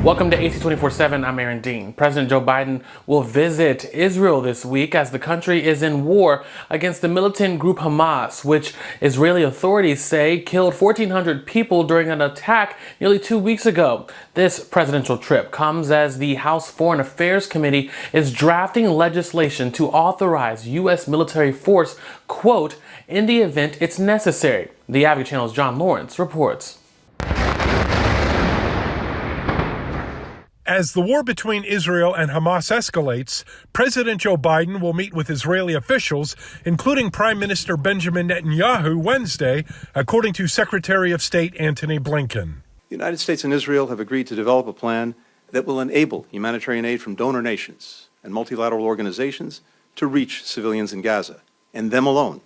Welcome to AC 24/7. I'm Aaron Dean. President Joe Biden will visit Israel this week as the country is in war against the militant group Hamas, which Israeli authorities say killed 1,400 people during an attack nearly 2 weeks ago. This presidential trip comes as the House Foreign Affairs Committee is drafting legislation to authorize U.S. military force, quote, in the event it's necessary. The Advocate Channel's John Lawrence reports. As the war between Israel and Hamas escalates, President Joe Biden will meet with Israeli officials, including Prime Minister Benjamin Netanyahu, Wednesday, according to Secretary of State Antony Blinken. The United States and Israel have agreed to develop a plan that will enable humanitarian aid from donor nations and multilateral organizations to reach civilians in Gaza, and them alone,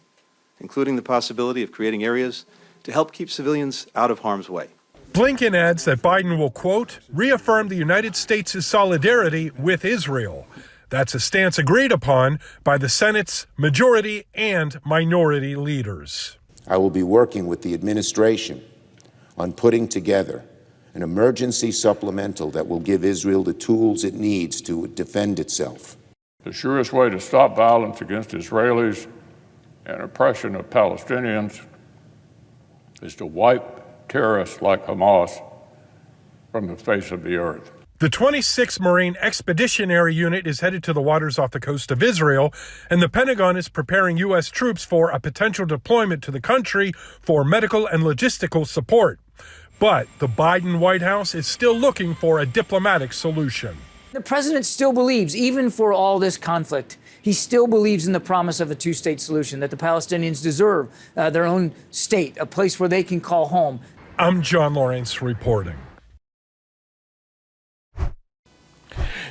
including the possibility of creating areas to help keep civilians out of harm's way. Blinken adds that Biden will, quote, reaffirm the United States' solidarity with Israel. That's a stance agreed upon by the Senate's majority and minority leaders. I will be working with the administration on putting together an emergency supplemental that will give Israel the tools it needs to defend itself. The surest way to stop violence against Israelis and oppression of Palestinians is to wipe terrorists like Hamas from the face of the earth. The 26th Marine Expeditionary Unit is headed to the waters off the coast of Israel, and the Pentagon is preparing U.S. troops for a potential deployment to the country for medical and logistical support. But the Biden White House is still looking for a diplomatic solution. The president still believes, even for all this conflict, he still believes in the promise of a two-state solution, that the Palestinians deserve their own state, a place where they can call home. I'm John Lawrence reporting.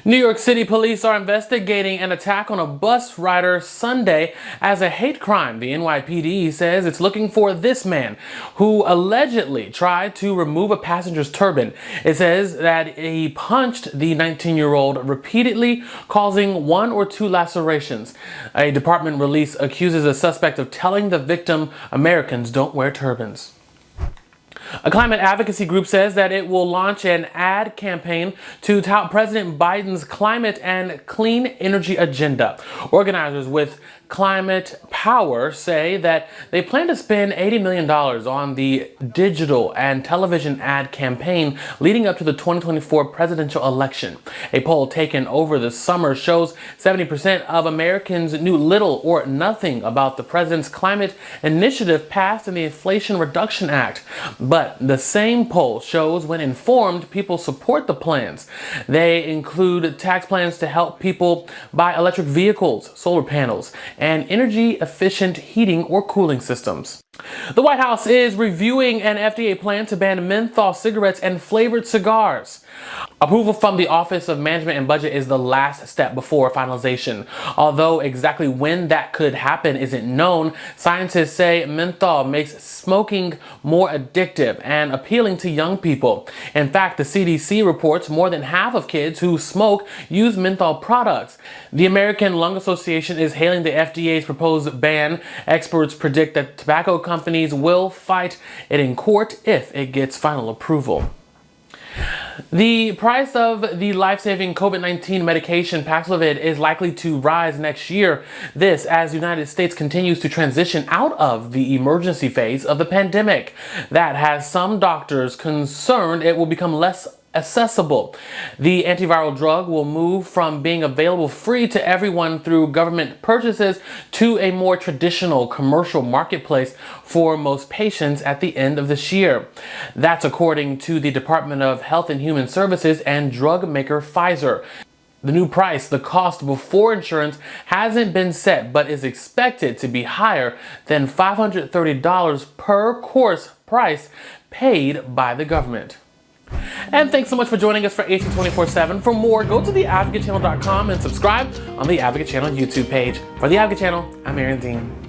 New York City police are investigating an attack on a bus rider Sunday as a hate crime. The NYPD says it's looking for this man who allegedly tried to remove a passenger's turban. It says that he punched the 19-year-old repeatedly, causing 1 or 2 lacerations. A department release accuses the suspect of telling the victim Americans don't wear turbans. A climate advocacy group says that it will launch an ad campaign to tout President Biden's climate and clean energy agenda. Organizers with Climate Power say that they plan to spend $80 million on the digital and television ad campaign leading up to the 2024 presidential election. A poll taken over the summer shows 70% of Americans knew little or nothing about the president's climate initiative passed in the Inflation Reduction Act. But the same poll shows when informed, people support the plans. They include tax plans to help people buy electric vehicles, solar panels, and energy-efficient heating or cooling systems. The White House is reviewing an FDA plan to ban menthol cigarettes and flavored cigars. Approval from the Office of Management and Budget is the last step before finalization. Although exactly when that could happen isn't known, scientists say menthol makes smoking more addictive and appealing to young people. In fact, the CDC reports more than half of kids who smoke use menthol products. The American Lung Association is hailing the FDA's proposed ban. Experts predict that tobacco companies will fight it in court if it gets final approval. The price of the life-saving COVID-19 medication Paxlovid is likely to rise next year. This as the United States continues to transition out of the emergency phase of the pandemic. That has some doctors concerned it will become less accessible. The antiviral drug will move from being available free to everyone through government purchases to a more traditional commercial marketplace for most patients at the end of this year. That's according to the Department of Health and Human Services and drug maker Pfizer. The new price, the cost before insurance, hasn't been set but is expected to be higher than $530 per course price paid by the government. And thanks so much for joining us for AC 24/7. For more, go to theadvocatechannel.com and subscribe on the Advocate Channel YouTube page. For the Advocate Channel, I'm Aaron Dean.